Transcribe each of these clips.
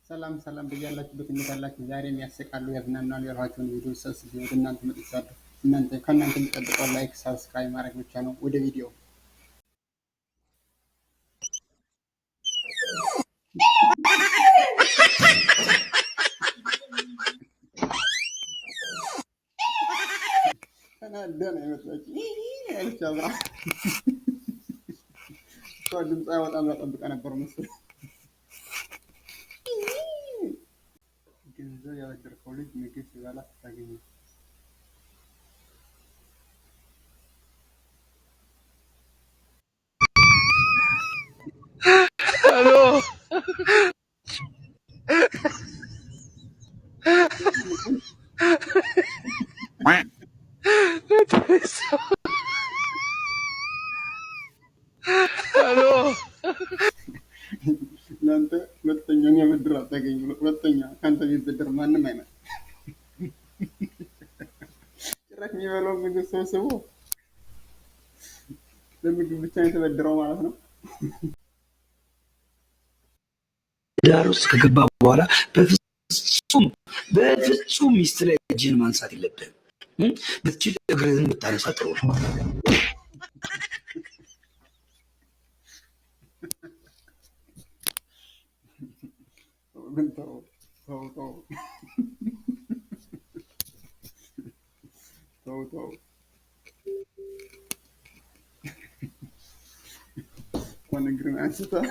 ሰላም ሰላም በያላችሁበት እንዴት ዛሬ የሚያስቃሉ ያዝናናሉ ያልኋቸውን ቪዲዮ ሰብስቤ ወደ እናንተ መጥቻለሁ። ከእናንተ የሚጠብቀው ላይክ፣ ሳብስክራይብ ማድረግ ብቻ ነው። ወደ ቪዲዮ ተናደነ አይመስላችሁ? እሷ ድምፅ አይወጣም ጠብቃ ነበር መሰለኝ። ገንዘብ ያበደርከው ልጅ ምግብ ሲበላ ታገኘው። Aló. Aló. እናንተ ሁለተኛውን የብድር አታገኙ። ሁለተኛ ከአንተ ቢበደር ማንም አይመጣም። ጭራሽ የሚበላው ምግብ ሰብስቦ ለምግብ ብቻ የተበደረው ማለት ነው። ዳር ውስጥ ከገባ በኋላ በፍጹም ሚስት ላይ እጅን ማንሳት የለብህም። ብትችል እግርህን ብታነሳ ጥሩ ነው። ተው እግርህን አንስተህ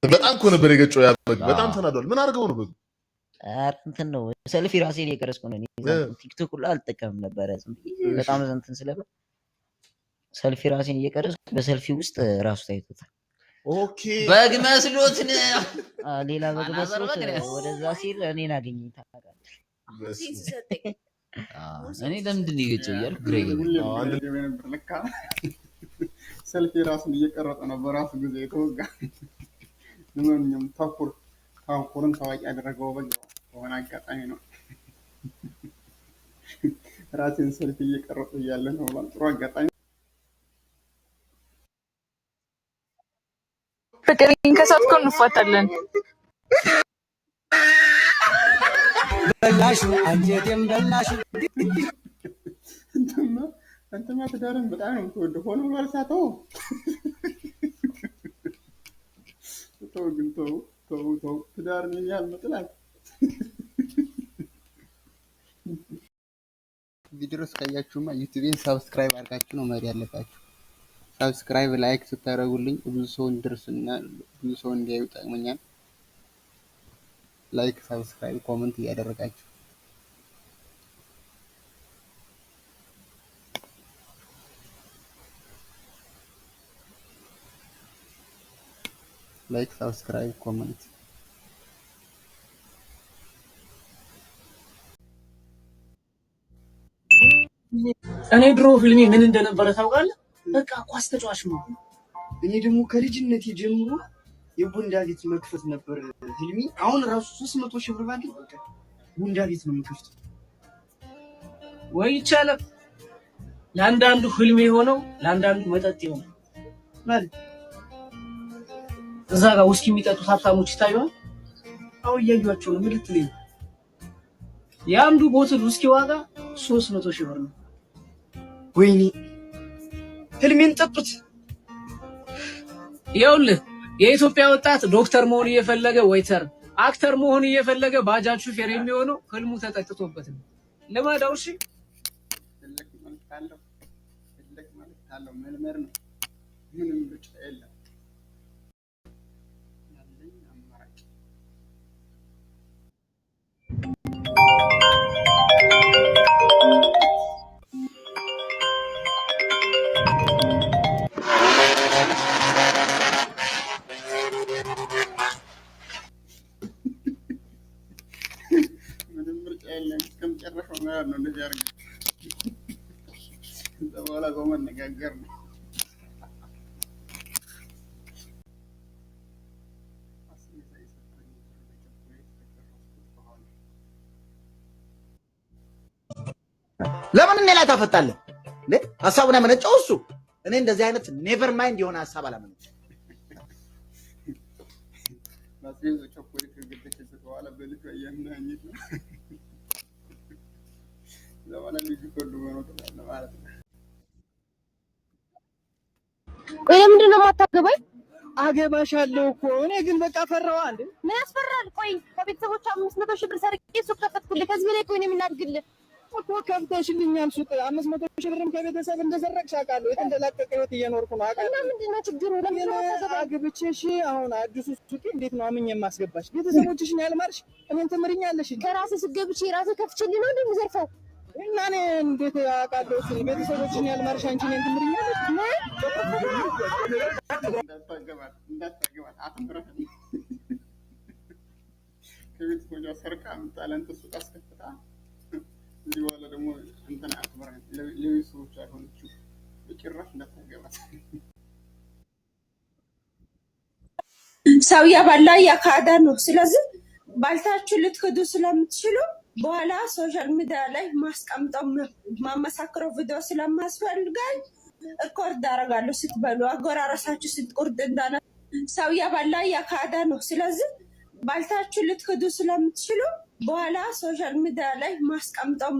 በጣም እኮ ነበር የገጨው ያ በግ። በጣም ተናዷል። ምን አድርገው ነው በግ? እንትን ነው ሰልፊ ራሴን የቀረጽኩ ነው። ቲክቶክ ሁሉ አልጠቀምም ነበረ በጣም እንትን ስለበት ሰልፊ ራሴን እየቀረጽኩ በሰልፊ ውስጥ ራሱ ታይቶታል። ኦኬ በግ መስሎት ሌላ በግ መስሎት ወደዛ ሲል እኔን አገኘኝ። ታውቃለህ እኔ ለምንድን ነው የገጨው እያልኩ ግራ ነበር። ለካ ሰልፊ ራሱን እየቀረጸ ነው በራሱ ጊዜ የተወጋ። ለማንኛውም ታኩርን ታዋቂ ያደረገው በግ በሆነ አጋጣሚ ነው። ራሴን ሰልፊ እየቀረጹ እያለ ነው። ጥሩ አጋጣሚ። ፍቅሬን ከሳትኩ እንፋታለን። በላሽ አንጀቴም በላሽ። አንተማ ትዳርን በጣም ነው የምትወደው። ሆኖ ባልሳተው ተው ግን ተው ትዳርን ያህል መጥላት። ቪዲዮ እስካያችሁማ ዩቲዩብን ሳብስክራይብ አድርጋችሁ ነው መሄድ ያለባችሁ። ሳብስክራይብ ላይክ ስታደርጉልኝ ብዙ ሰው እንድርስና ብዙ ሰው እንዲያዩ ጠቅመኛል። ላይክ ሳብስክራይብ ኮሜንት እያደረጋችሁ ላይክ ሳብስክራይብ ኮሜንት እኔ ድሮ ህልሜ ምን እንደነበረ ታውቃለህ? በቃ ኳስ ተጫዋች ነው። እኔ ደግሞ ከልጅነቴ ጀምሮ የቡንዳ ቤት መክፈት ነበር ህልሜ። አሁን ራሱ 300 ሺህ ብር ባንክ በቃ ቡንዳ ቤት ነው የምከፍተው። ወይ ይቻላል። ለአንዳንዱ ህልሜ የሆነው ለአንዳንዱ መጠጥ የሆነው ማለት እዛ ጋር ውስኪ የሚጠጡት ሀብታሞች ይታዩዋል። አዎ እያዩዋቸው ነው። ምን ልትለኝ? የአንዱ ቦትል ውስኪ ዋጋ 300 ሺህ ብር ነው። ወይኔ ህልሜን ጠጡት። ይኸውልህ የኢትዮጵያ ወጣት ዶክተር መሆን እየፈለገ ዌይተር፣ አክተር መሆን እየፈለገ ባጃጅ ሹፌር የሚሆነው ህልሙ ተጠጥቶበት ነው። ልመደው። እሺ ትልቅ መልክ አለው መልመር ነው። ምንም ብቻ የለም። ያለኝ አማራጭ እስከመጨረሻው ነው እንደዚህ አድርገን ከዛ በኋላ በመነጋገር ነው። ለምን እኔ ላይ ታፈጣለህ? ሀሳቡን ያመነጨው እሱ። እኔ እንደዚህ አይነት ኔቨር ማይንድ የሆነ ሀሳብ አላመነጨም። ቆይ ለምንድን ነው የማታገባኝ? አገባሻለሁ እኮ እኔ ግን በቃ ፈራዋ እንዴ። ምን ያስፈራል? ቆይ ከቤተሰቦች 500 ሺህ ብር ሰርቄ ሱቅ ከፈትኩልህ። ከዚህ በላይ ቆይ ነው የምናድግልህ እኮ ከፍተሽልኛል ሱቅ 500 ሺህ ብርም ከቤተሰብ እንደሰረቅሽ አውቃለሁ። የተንደላቀቀ ህይወት እየኖርኩ ነው አውቃለሁ። እና ምንድን ነው ችግሩ? ለምን አግብቼሽ አሁን አዲሱ ሱቅ እንዴት ነው አምኜ የማስገባሽ? ቤተሰቦችሽን ያልማርሽ እኔን ትምርኛለሽ? ከራስህ ስትገብቼ ራስህ ከፍቼልህ ነው እንደምዘርፈው እና እኔ እንዴት አውቃለሁ? እሱን ቤተሰቦችሽን ያልማርሽ አንቺ እኔን ትምርኛለሽ? እንዳታገባት አትምረህ። ከቤተሰቦቿ ሰርቃ የምታለን ሱቅ አስከፍታ እዚህ በኋላ ደግሞ እንትን አትምረህ። ለቤተሰቦቿ ያልሆነችው በጭራሽ እንዳታገባት። ሰው ያባላ ያካዳ ነው። ስለዚህ ባልታችሁ ልትክዱ ስለምትችሉ በኋላ ሶሻል ሚዲያ ላይ ማስቀምጠው ማመሳከረው ቪዲዮ ስለማስፈልጋል ሪኮርድ አደርጋለሁ። ስትበሉ አጎራረሳችሁ ስትቆርጥ እንዳነ ሰው ያባላ ያካዳ ነው። ስለዚህ ባልታችሁ ልትክዱ ስለምትችሉ በኋላ ሶሻል ሚዲያ ላይ ማስቀምጠው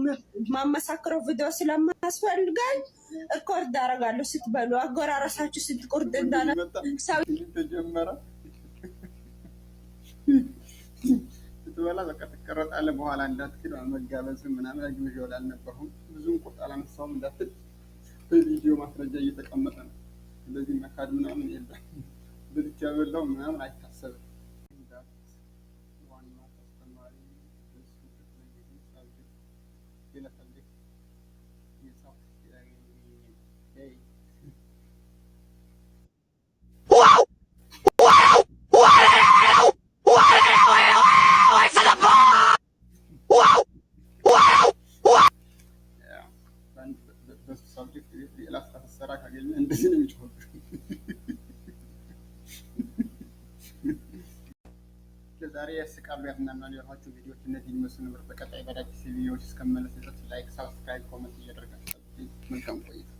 ማመሳከረው ቪዲዮ ስለማስፈልጋል ሪኮርድ አደርጋለሁ። ስትበሉ አጎራረሳችሁ ስትቆርጥ እንዳነ ሰው ተጀመረ ስትበላ በቃ ትቀረጣለህ። በኋላ እንዳትክድ መጋበዝ ምናምን አግብዤው አልነበረም። ብዙም ቁርጥ አላነሳውም እንዳትል በቪዲዮ ማስረጃ እየተቀመጠ ነው። እንደዚህ መካድ ምናምን የለም። በልቻ በላው ምናምን አይታሰብም። ዋና አስተማሪ እንደዚህ ነው የሚጮኸው። ለዛሬ ያስቃሉ ያዝናናሉ ያልኳቸው ቪዲዮዎች እነዚህ የሚመስሉ ነበር። በቀጣይ በአዳዲስ ቪዲዮዎች እስከምመለስ ድረስ ላይክ፣ ሳብስክራይብ፣ ኮመንት እያደረጋችሁ መልካም ቆይታ